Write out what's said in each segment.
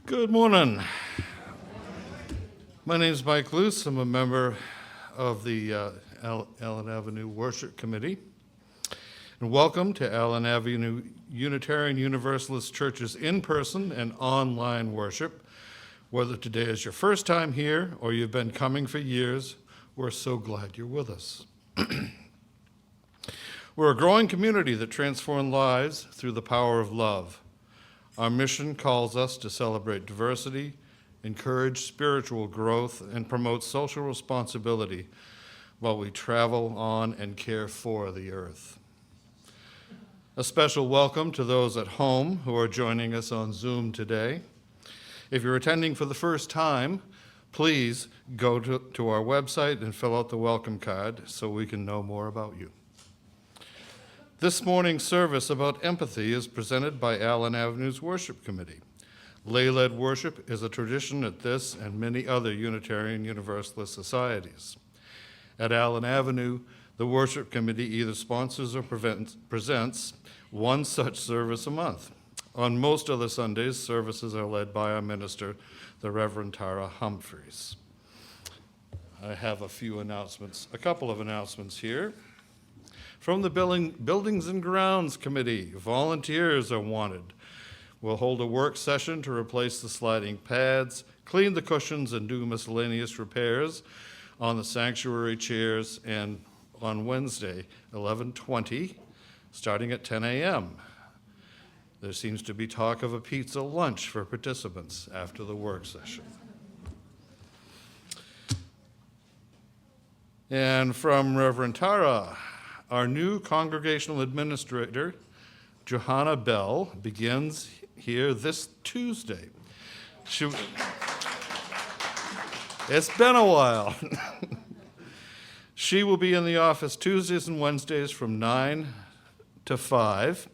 Good morning. My name is Mike Luce. I'm a member of the Allen Avenue Worship Committee. And welcome to Allen Avenue Unitarian Universalist Church's in-person and online worship. Whether today is your first time here or you've been coming for years, we're so glad you're with us. We're a growing community that transforms lives through the power of love. Our mission calls us to celebrate diversity, encourage spiritual growth, and promote social responsibility while we travel on and care for the earth. A special welcome to those at home who are joining us on Zoom today. If you're attending for the first time, please go to our website and fill out the welcome card so we can know more about you. This morning's service about empathy is presented by Allen Avenue's Worship Committee. Lay-led worship is a tradition at this and many other Unitarian Universalist societies. At Allen Avenue, the Worship Committee either sponsors or presents one such service a month. On most other Sundays, services are led by our minister, the Reverend Tara Humphreys. I have a couple of announcements here. From the Buildings and Grounds Committee, volunteers are wanted. We'll hold a work session to replace the sliding pads, clean the cushions, and do miscellaneous repairs on the sanctuary chairs, and on Wednesday, 11/20, starting at 10 a.m. There seems to be talk of a pizza lunch for participants after the work session. And from Reverend Tara, our new congregational administrator, Johanna Bell, begins here this Tuesday. It's been a while. She will be in the office Tuesdays and Wednesdays from 9 to 5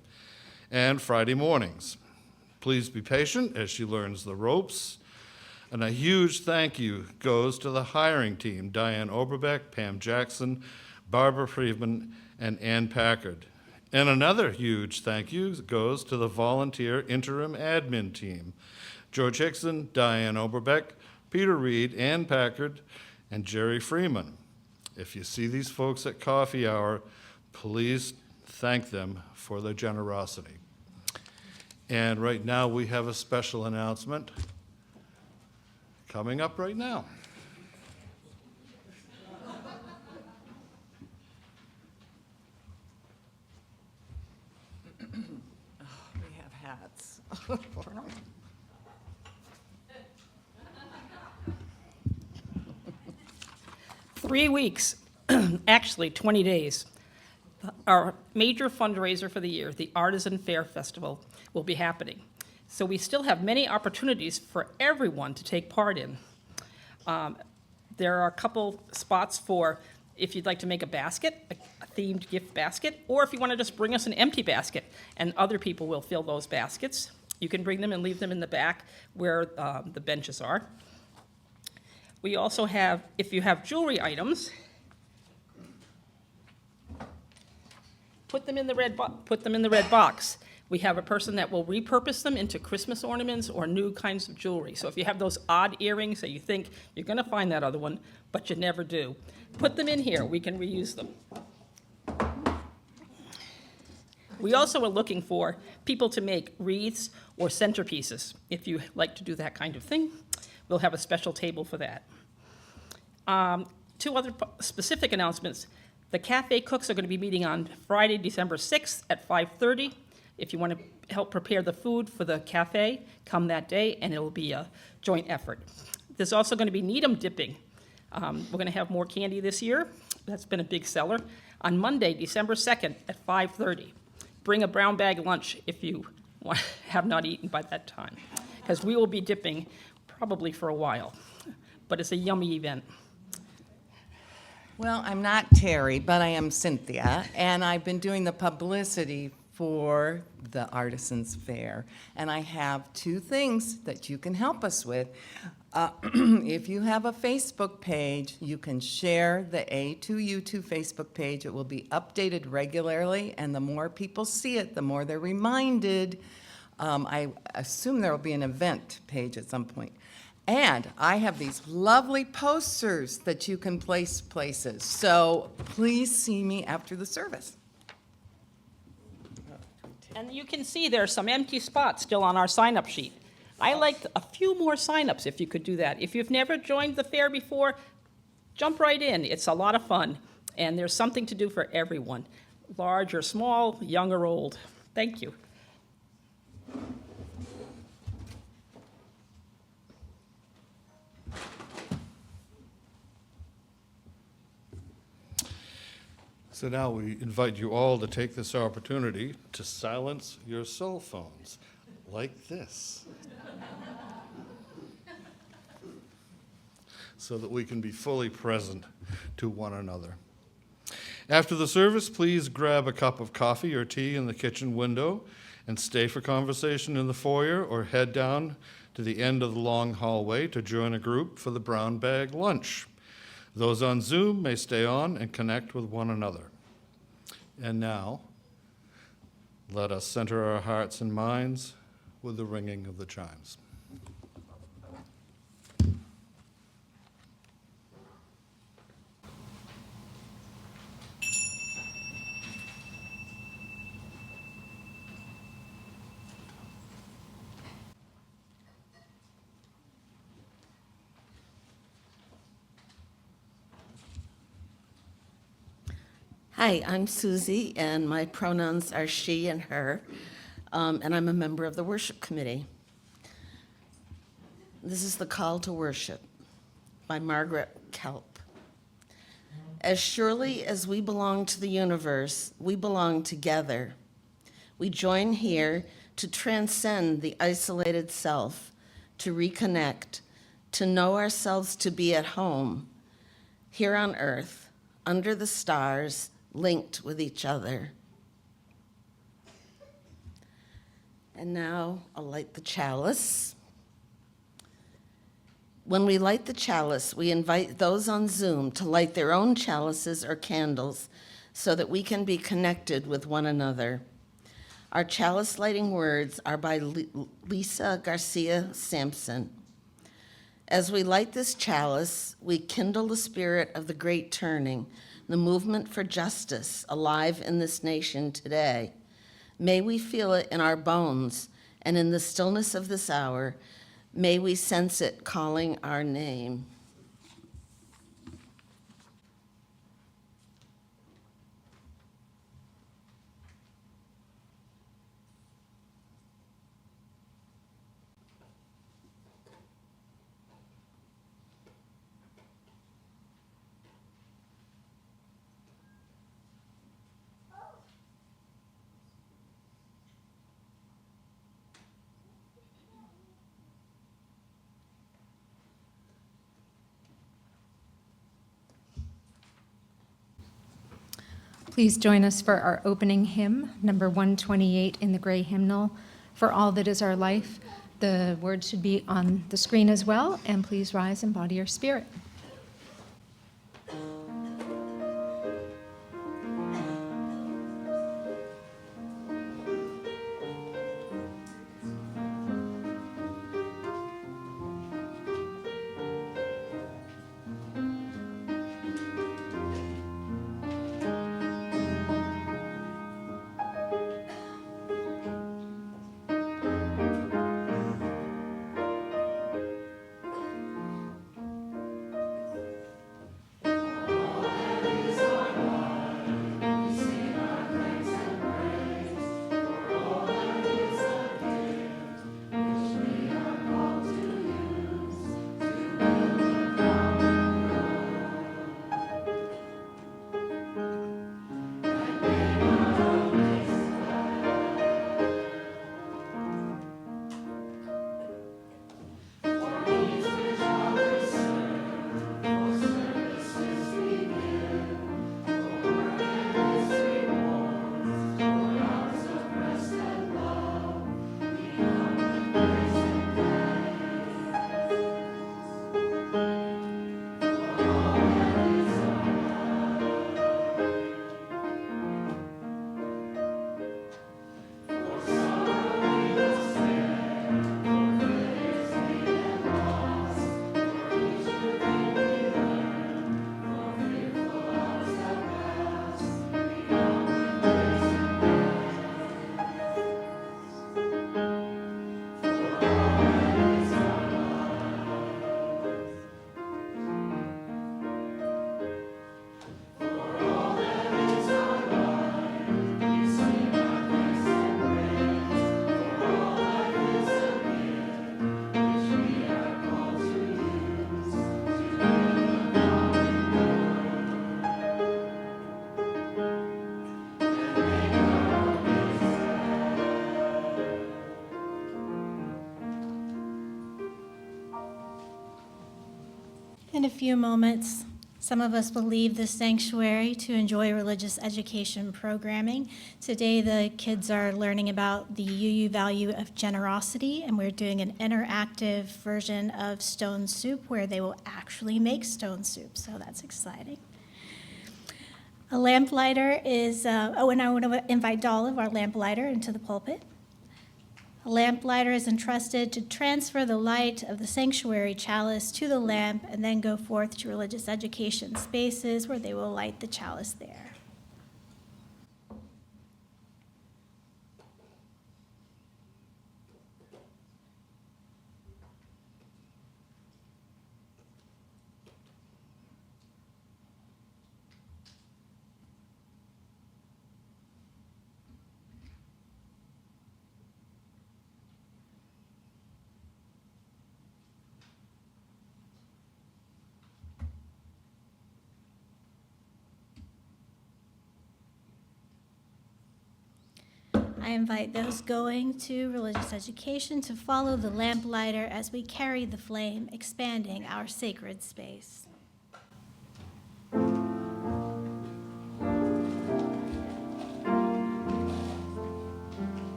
and Friday mornings. Please be patient as she learns the ropes. And a huge thank you goes to the hiring team, Diane Oberbeck, Pam Jackson, Barbara Friedman, and Ann Packard. And another huge thank you goes to the volunteer interim admin team, George Hickson, Diane Oberbeck, Peter Reed, Ann Packard, and Jerry Freeman. If you see these folks at coffee hour, please thank them for their generosity. And right now we have a special announcement coming up right now. We have hats. 3 weeks, actually 20 days. Our major fundraiser for the year, the Artisan Fair Festival, will be happening. So we still have many opportunities for everyone to take part in. There are a couple spots for if you'd like to make a basket, a themed gift basket, or if you want to just bring us an empty basket, and other people will fill those baskets. You can bring them and leave them in the back where the benches are. We also have, if you have jewelry items, put them in the red box. We have a person that will repurpose them into Christmas ornaments or new kinds of jewelry. So if you have those odd earrings that you think you're going to find that other one, but you never do, put them in here. We can reuse them. We also are looking for people to make wreaths or centerpieces. If you like to do that kind of thing, we'll have a special table for that. Two other specific announcements. The cafe cooks are going to be meeting on Friday, December 6th at 5:30. If you want to help prepare the food for the cafe, come that day, and it will be a joint effort. There's also going to be Needham dipping. We're going to have more candy this year. That's been a big seller. On Monday, December 2nd at 5:30. Bring a brown bag lunch if you have not eaten by that time, because we will be dipping probably for a while. But it's a yummy event. Well, I'm not Terry, but I am Cynthia, and I've been doing the publicity for the Artisans Fair. And I have two things that you can help us with. If you have a Facebook page, you can share the A2U2 Facebook page. It will be updated regularly, and the more people see it, the more they're reminded I assume there will be an event page at some point. And I have these lovely posters that you can place places. So please see me after the service. And you can see there's some empty spots still on our sign-up sheet. I like a few more sign-ups if you could do that. If you've never joined the fair before, jump right in. It's a lot of fun, and there's something to do for everyone, large or small, young or old. Thank you. So now we invite you all to take this opportunity to silence your cell phones, like this, so that we can be fully present to one another. After the service, please grab a cup of coffee or tea in the kitchen window and stay for conversation in the foyer, or head down to the end of the long hallway to join a group for the brown bag lunch. Those on Zoom may stay on and connect with one another. And now, let us center our hearts and minds with the ringing of the chimes. Hi, I'm Susie, and my pronouns are she and her, and I'm a member of the worship committee. This is the Call to Worship by Margaret Kelp. As surely as we belong to the universe, we belong together. We join here to transcend the isolated self, to reconnect, to know ourselves to be at home, here on earth, under the stars, linked with each other. And now I'll light the chalice. When we light the chalice, we invite those on Zoom to light their own chalices or candles so that we can be connected with one another. Our chalice lighting words are by Lisa Garcia Sampson. As we light this chalice, we kindle the spirit of the great turning, the movement for justice alive in this nation today. May we feel it in our bones, and in the stillness of this hour, may we sense it calling our name. Please join us for our opening hymn, number 128 in the gray hymnal, For All That Is Our Life. The words should be on the screen as well, and please rise and body your spirit. in a few moments, some of us will leave the sanctuary to enjoy religious education programming. Today, the kids are learning about the UU value of generosity, and we're doing an interactive version of stone soup where they will actually make stone soup, so that's exciting. A lamplighter is, and I want to invite Dolliv, our lamplighter, into the pulpit. A lamplighter is entrusted to transfer the light of the sanctuary chalice to the lamp and then go forth to religious education spaces where they will light the chalice there. I invite those going to religious education to follow the lamplighter as we carry the flame, expanding our sacred space.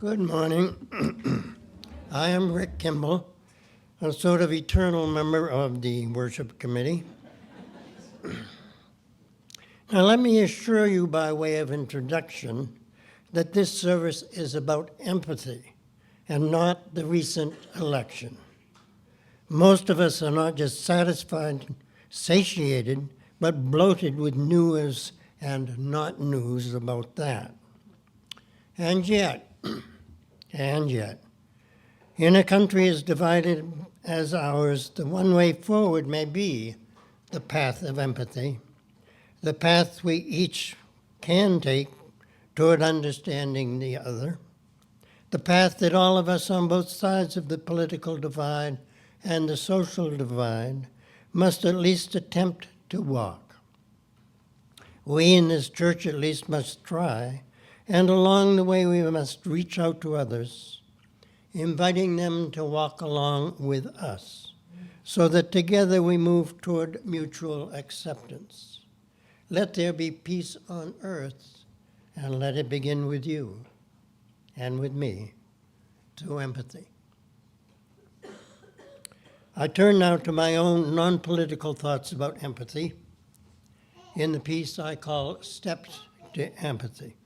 Good morning. I am Rick Kimball, a sort of eternal member of the worship committee. Now, let me assure you by way of introduction that this service is about empathy and not the recent election. Most of us are not just satisfied, satiated, but bloated with news and not news about that. And yet, in a country as divided as ours, the one way forward may be the path of empathy, the path we each can take toward understanding the other, the path that all of us on both sides of the political divide and the social divide must at least attempt to walk. We in this church at least must try, and along the way we must reach out to others, inviting them to walk along with us, so that together we move toward mutual acceptance. Let there be peace on earth, and let it begin with you and with me, through empathy. I turn now to my own non-political thoughts about empathy in the piece I call Steps to Empathy.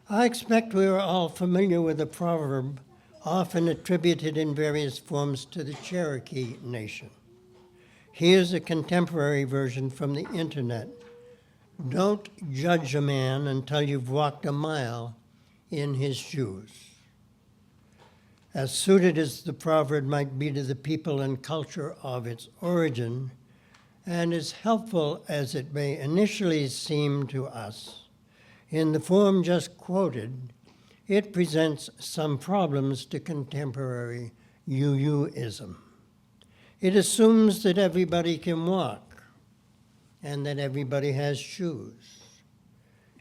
I expect we are all familiar with a proverb often attributed in various forms to the Cherokee Nation. Here's a contemporary version from the internet. Don't judge a man until you've walked a mile in his shoes. As suited as the proverb might be to the people and culture of its origin, and as helpful as it may initially seem to us, in the form just quoted, it presents some problems to contemporary UUism. It assumes that everybody can walk and that everybody has shoes.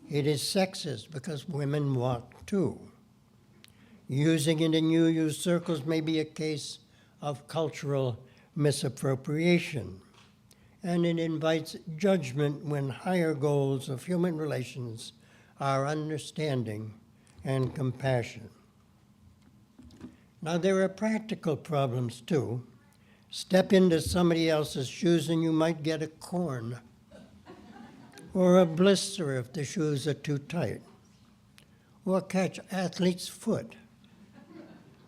It is sexist because women walk too. Using it in UU circles may be a case of cultural misappropriation, and it invites judgment when higher goals of human relations are understanding and compassion. Now, there are practical problems too. Step into somebody else's shoes and you might get a corn or a blister if the shoes are too tight, or catch athlete's foot,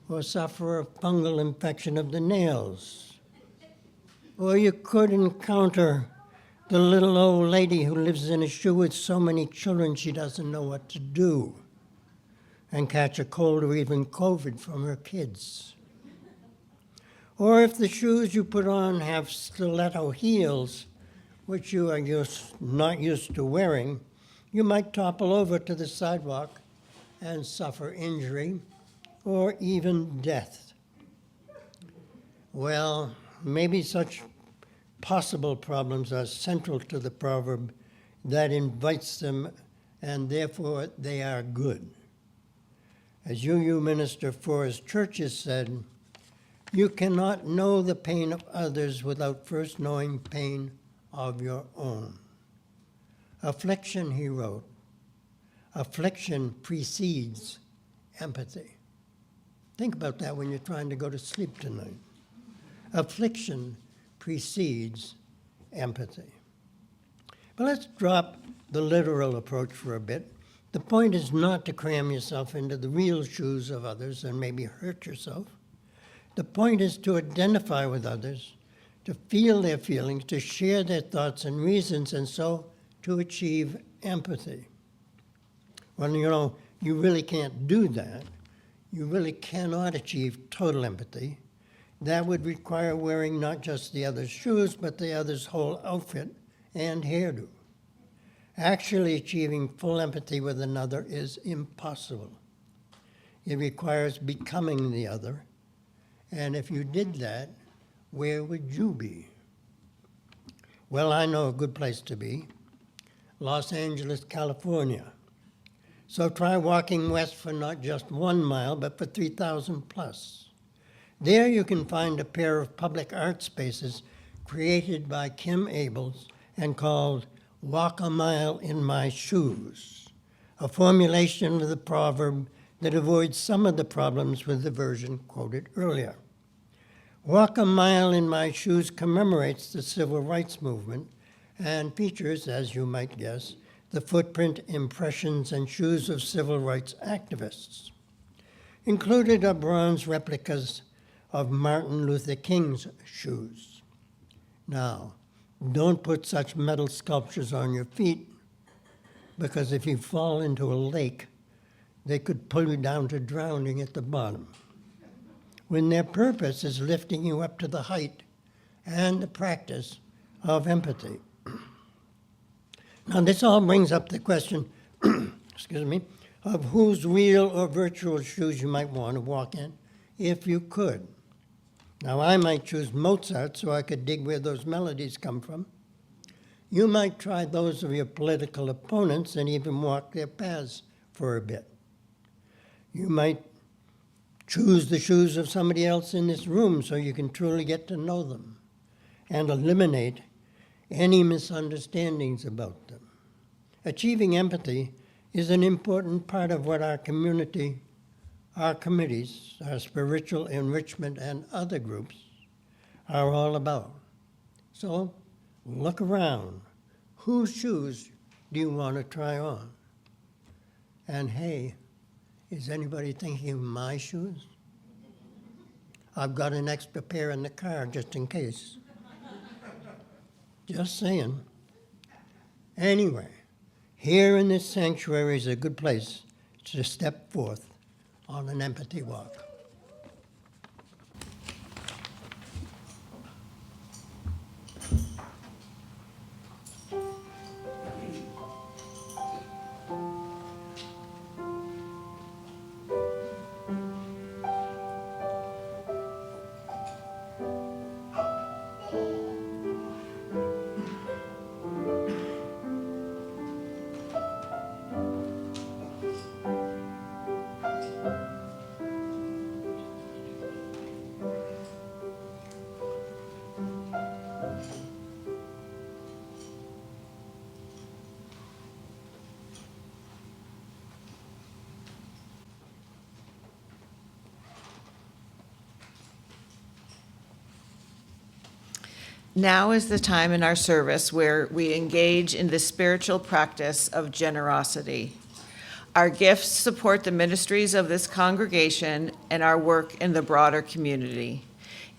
or suffer a fungal infection of the nails. Or you could encounter the little old lady who lives in a shoe with so many children she doesn't know what to do, and catch a cold or even COVID from her kids. Or if the shoes you put on have stiletto heels, which you are not used to wearing, you might topple over to the sidewalk and suffer injury or even death. Well, maybe such possible problems are central to the proverb that invites them, and therefore they are good. As UU Minister Forrest Churches said, you cannot know the pain of others without first knowing pain of your own. Affliction, he wrote, affliction precedes empathy. Think about that when you're trying to go to sleep tonight. Affliction precedes empathy. But let's drop the literal approach for a bit. The point is not to cram yourself into the real shoes of others and maybe hurt yourself. The point is to identify with others, to feel their feelings, to share their thoughts and reasons, and so to achieve empathy. Well, you really can't do that. You really cannot achieve total empathy. That would require wearing not just the other's shoes, but the other's whole outfit and hairdo. Actually achieving full empathy with another is impossible. It requires becoming the other. And if you did that, where would you be? Well, I know a good place to be, Los Angeles, California. So try walking west for not just 1 mile, but for 3,000 plus. There you can find a pair of public art spaces created by Kim Abels and called Walk a Mile in My Shoes, a formulation of the proverb that avoids some of the problems with the version quoted earlier. Walk a Mile in My Shoes commemorates the civil rights movement and features, as you might guess, the footprint, impressions, and shoes of civil rights activists. Included are bronze replicas of Martin Luther King's shoes. Now, don't put such metal sculptures on your feet, because if you fall into a lake, they could pull you down to drowning at the bottom, when their purpose is lifting you up to the height and the practice of empathy. Now, this all brings up the question, excuse me, of whose real or virtual shoes you might want to walk in, if you could. Now, I might choose Mozart so I could dig where those melodies come from. You might try those of your political opponents and even walk their paths for a bit. You might choose the shoes of somebody else in this room so you can truly get to know them and eliminate any misunderstandings about them. Achieving empathy is an important part of what our community, our committees, our spiritual enrichment, and other groups are all about. So look around. Whose shoes do you want to try on? And hey, is anybody thinking of my shoes? I've got an extra pair in the car just in case. Just saying. Anyway, here in this sanctuary is a good place to step forth on an empathy walk. Now is the time in our service where we engage in the spiritual practice of generosity. Our gifts support the ministries of this congregation and our work in the broader community.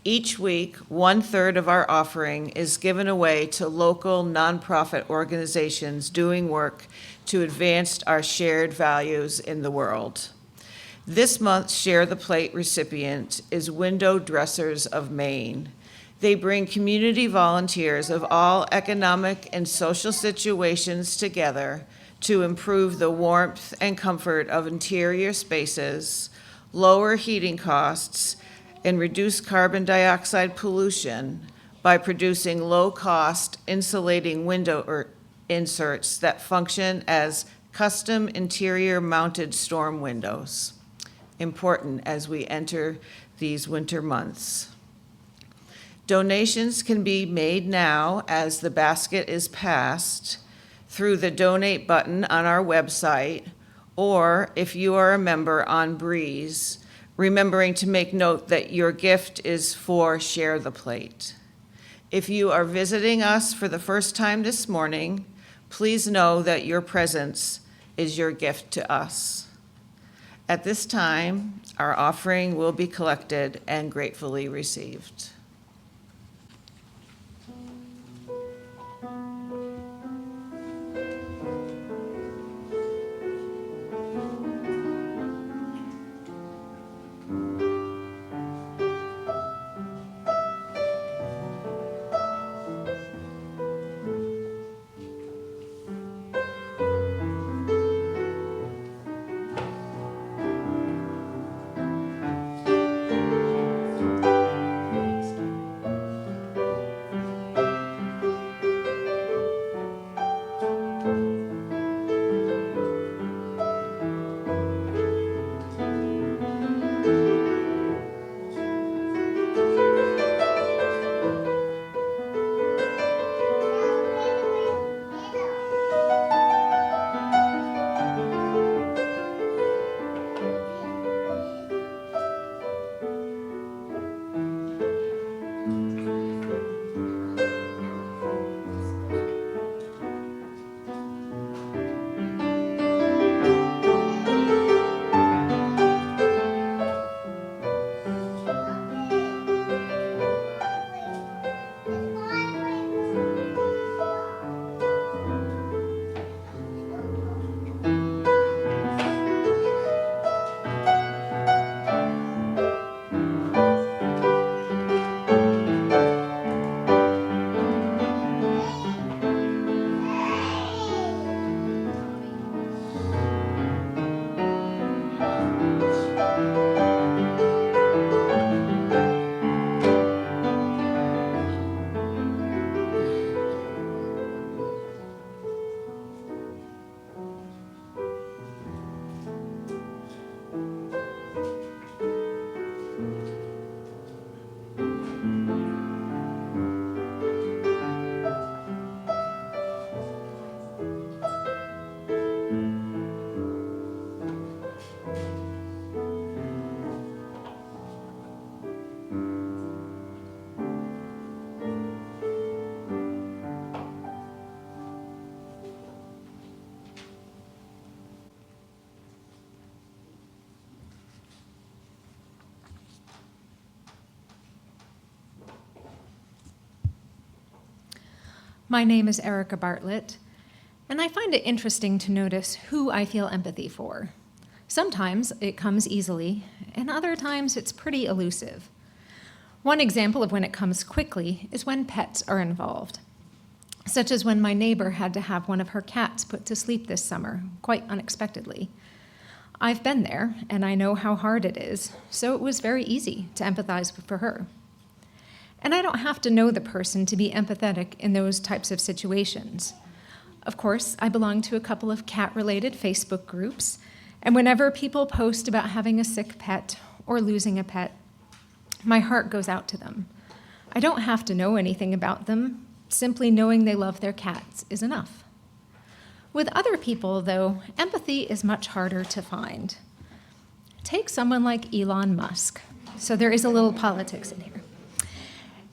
Each week, 1/3 of our offering is given away to local nonprofit organizations doing work to advance our shared values in the world. This month's Share the Plate recipient is Window Dressers of Maine. They bring community volunteers of all economic and social situations together to improve the warmth and comfort of interior spaces, lower heating costs, and reduce carbon dioxide pollution by producing low-cost insulating window inserts that function as custom interior mounted storm windows. Important as we enter these winter months. Donations can be made now as the basket is passed through the donate button on our website, or if you are a member on Breeze, remembering to make note that your gift is for Share the Plate. If you are visiting us for the first time this morning, please know that your presence is your gift to us. At this time, our offering will be collected and gratefully received. My name is Erica Bartlett, and I find it interesting to notice who I feel empathy for. Sometimes it comes easily, and other times it's pretty elusive. One example of when it comes quickly is when pets are involved, such as when my neighbor had to have one of her cats put to sleep this summer, quite unexpectedly. I've been there, and I know how hard it is, so it was very easy to empathize for her. And I don't have to know the person to be empathetic in those types of situations. Of course, I belong to a couple of cat-related Facebook groups, and whenever people post about having a sick pet or losing a pet, my heart goes out to them. I don't have to know anything about them. Simply knowing they love their cats is enough. With other people, though, empathy is much harder to find. Take someone like Elon Musk. So there is a little politics in here.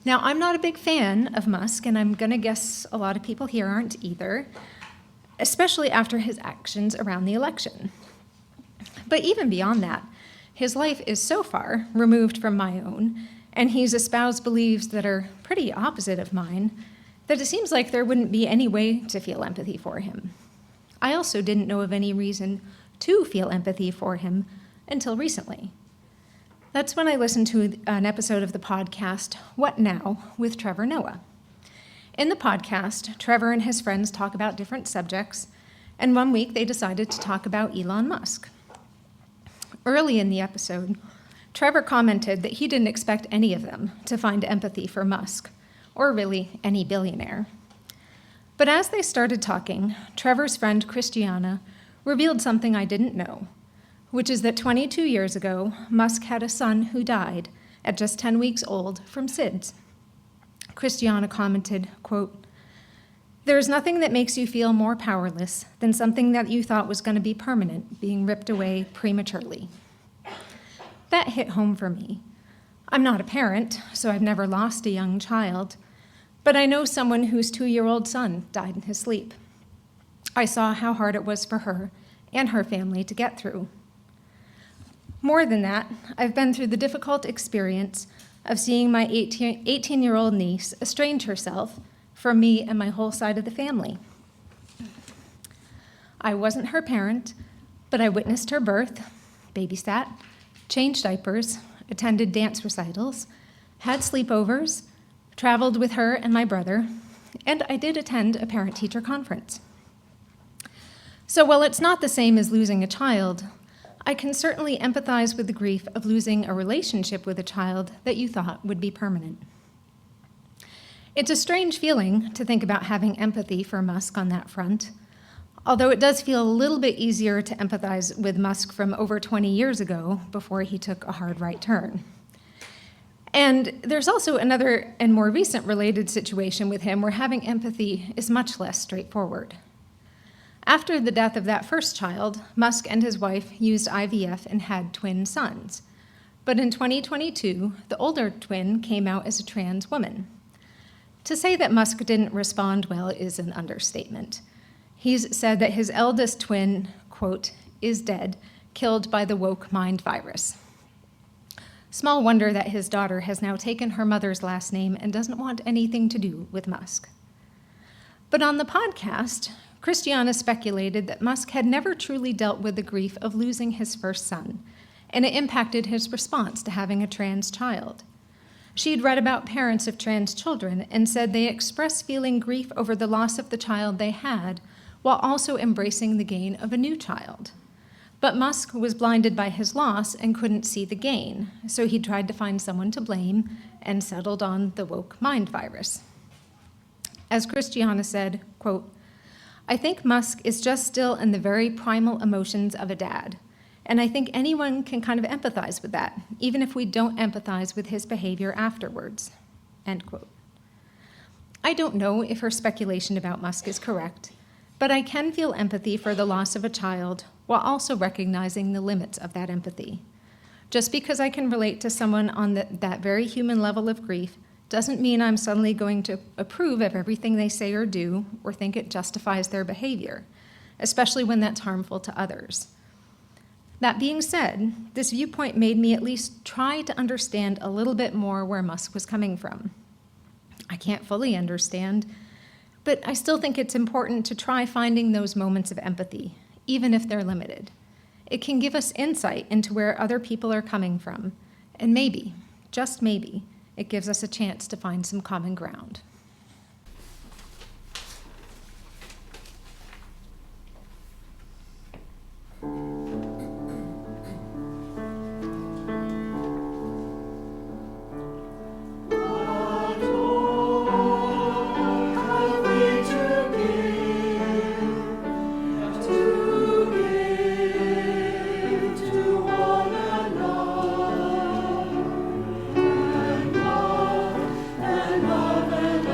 Now, I'm not a big fan of Musk, and I'm going to guess a lot of people here aren't either, especially after his actions around the election. But even beyond that, his life is so far removed from my own, and he's espoused beliefs that are pretty opposite of mine, that it seems like there wouldn't be any way to feel empathy for him. I also didn't know of any reason to feel empathy for him until recently. That's when I listened to an episode of the podcast, What Now, with Trevor Noah. In the podcast, Trevor and his friends talk about different subjects, and one week they decided to talk about Elon Musk. Early in the episode, Trevor commented that he didn't expect any of them to find empathy for Musk, or really any billionaire. But as they started talking, Trevor's friend Christiana revealed something I didn't know, which is that 22 years ago, Musk had a son who died at just 10 weeks old from SIDS. Christiana commented, quote, "There is nothing that makes you feel more powerless than something that you thought was going to be permanent being ripped away prematurely." That hit home for me. I'm not a parent, so I've never lost a young child, but I know someone whose 2-year-old son died in his sleep. I saw how hard it was for her and her family to get through. More than that, I've been through the difficult experience of seeing my 18-year-old niece estrange herself from me and my whole side of the family. I wasn't her parent, but I witnessed her birth, babysat, changed diapers, attended dance recitals, had sleepovers, traveled with her and my brother, and I did attend a parent-teacher conference. So while it's not the same as losing a child, I can certainly empathize with the grief of losing a relationship with a child that you thought would be permanent. It's a strange feeling to think about having empathy for Musk on that front, although it does feel a little bit easier to empathize with Musk from over 20 years ago before he took a hard right turn. And there's also another and more recent related situation with him where having empathy is much less straightforward. After the death of that first child, Musk and his wife used IVF and had twin sons. But in 2022, the older twin came out as a trans woman. To say that Musk didn't respond well is an understatement. He's said that his eldest twin, quote, "is dead, killed by the woke mind virus." Small wonder that his daughter has now taken her mother's last name and doesn't want anything to do with Musk. But on the podcast, Christiana speculated that Musk had never truly dealt with the grief of losing his first son, and it impacted his response to having a trans child. She'd read about parents of trans children and said they express feeling grief over the loss of the child they had, while also embracing the gain of a new child. But Musk was blinded by his loss and couldn't see the gain, so he tried to find someone to blame and settled on the woke mind virus. As Christiana said, quote, "I think Musk is just still in the very primal emotions of a dad, and I think anyone can kind of empathize with that, even if we don't empathize with his behavior afterwards," end quote. I don't know if her speculation about Musk is correct, but I can feel empathy for the loss of a child while also recognizing the limits of that empathy. Just because I can relate to someone on that very human level of grief doesn't mean I'm suddenly going to approve of everything they say or do or think it justifies their behavior, especially when that's harmful to others. That being said, this viewpoint made me at least try to understand a little bit more where Musk was coming from. I can't fully understand, but I still think it's important to try finding those moments of empathy, even if they're limited. It can give us insight into where other people are coming from, and maybe, just maybe, it gives us a chance to find some common ground. And love and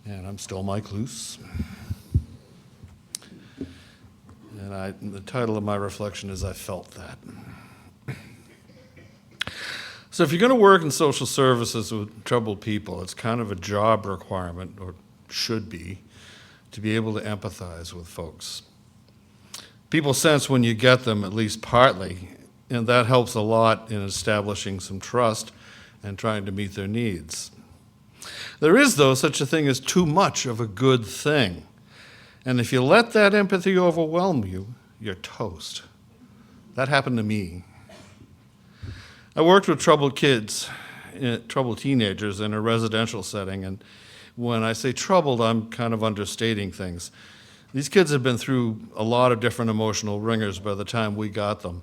And I'm still Mike Luce. And the title of my reflection is I Felt That. So if you're going to work in social services with troubled people, it's kind of a job requirement, or should be able to empathize with folks. People sense when you get them, at least partly, and that helps a lot in establishing some trust and trying to meet their needs. There is, though, such a thing as too much of a good thing. And if you let that empathy overwhelm you, you're toast. That happened to me. I worked with troubled kids, troubled teenagers in a residential setting, and when I say troubled, I'm kind of understating things. These kids had been through a lot of different emotional ringers by the time we got them.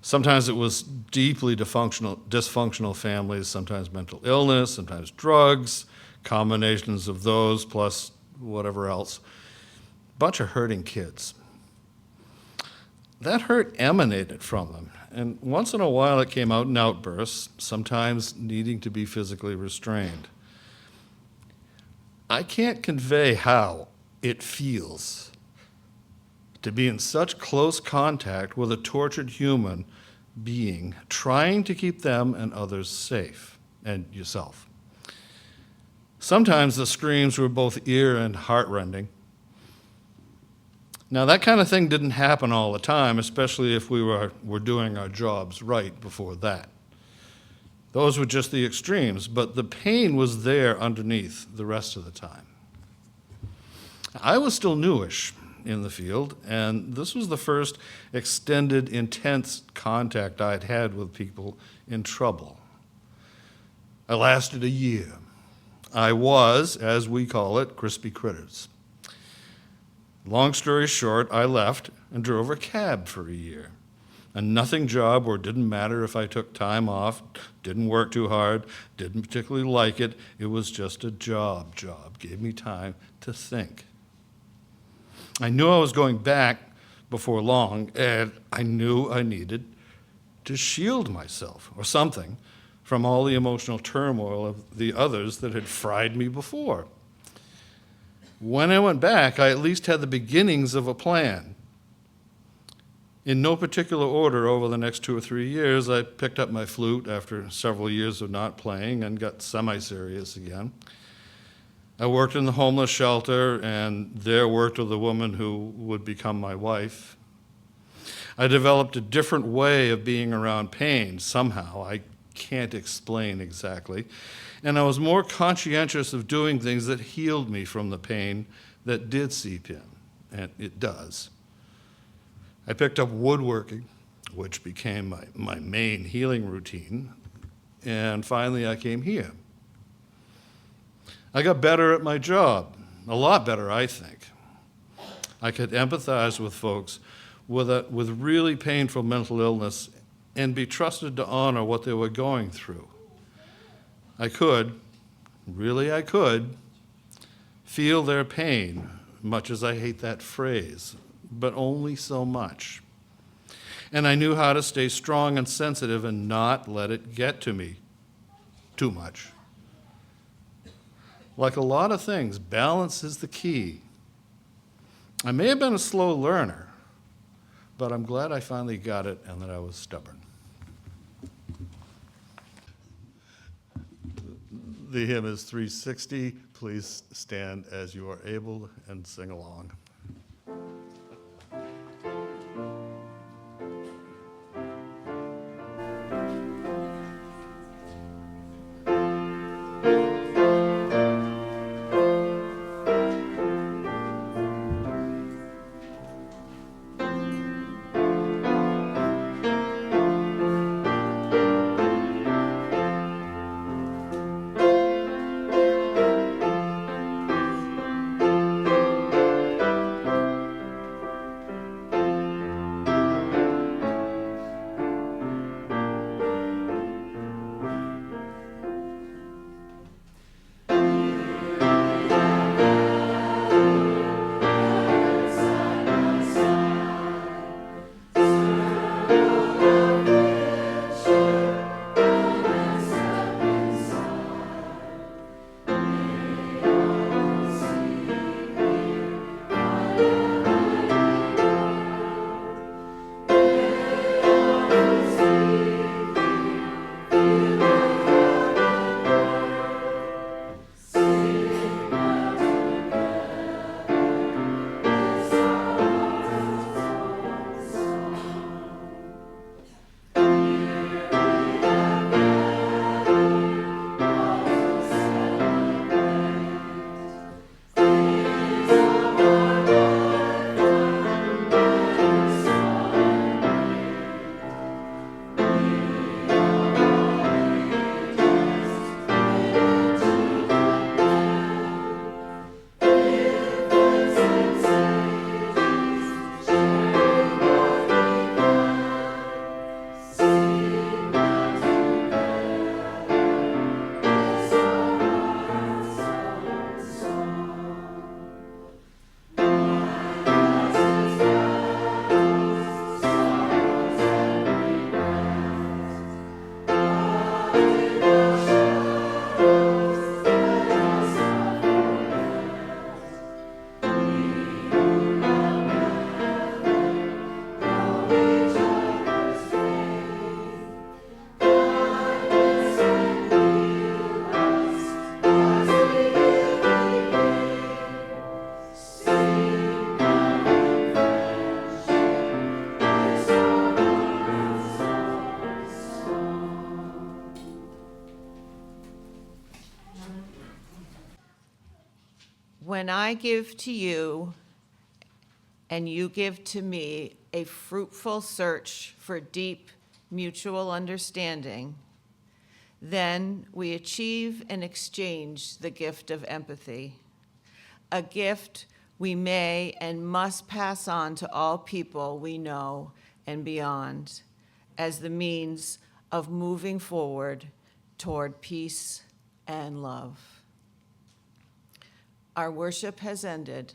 Sometimes it was deeply dysfunctional families, sometimes mental illness, sometimes drugs, combinations of those plus whatever else. Bunch of hurting kids. That hurt emanated from them, and once in a while it came out in outbursts, sometimes needing to be physically restrained. I can't convey how it feels to be in such close contact with a tortured human being, trying to keep them and others safe, and yourself. Sometimes the screams were both ear and heart-rending. Now, that kind of thing didn't happen all the time, especially if we were doing our jobs right before that. Those were just the extremes, but the pain was there underneath the rest of the time. I was still newish in the field, and this was the first extended, intense contact I'd had with people in trouble. I lasted a year. I was, as we call it, crispy critters. Long story short, I left and drove a cab for a year. A nothing job where it didn't matter if I took time off, didn't work too hard, didn't particularly like it. It was just a job. Gave me time to think. I knew I was going back before long, and I knew I needed to shield myself, or something, from all the emotional turmoil of the others that had fried me before. When I went back, I at least had the beginnings of a plan. In no particular order over the next 2 or 3 years, I picked up my flute after several years of not playing and got semi-serious again. I worked in the homeless shelter and there worked with a woman who would become my wife. I developed a different way of being around pain somehow. I can't explain exactly. And I was more conscientious of doing things that healed me from the pain that did seep in, and it does. I picked up woodworking, which became my main healing routine, and finally I came here. I got better at my job, a lot better, I think. I could empathize with folks with really painful mental illness and be trusted to honor what they were going through. I could, feel their pain, much as I hate that phrase, but only so much. And I knew how to stay strong and sensitive and not let it get to me too much. Like a lot of things, balance is the key. I may have been a slow learner, but I'm glad I finally got it and that I was stubborn. The hymn is 360. Please stand as you are able and sing along. When I give to you and you give to me a fruitful search for deep mutual understanding, then we achieve and exchange the gift of empathy, a gift we may and must pass on to all people we know and beyond as the means of moving forward toward peace and love. Our worship has ended.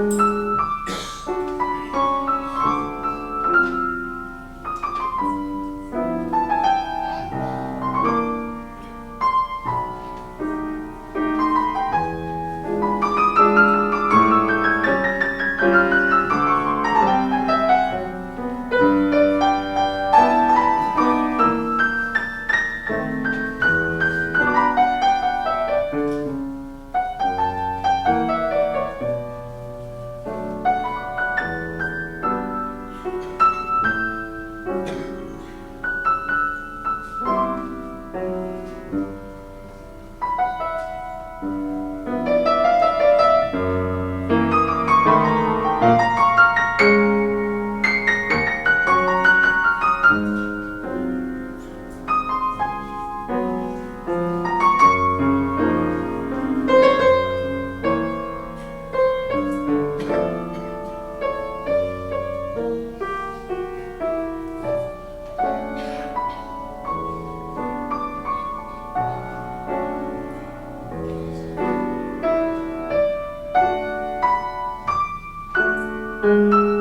Thank you.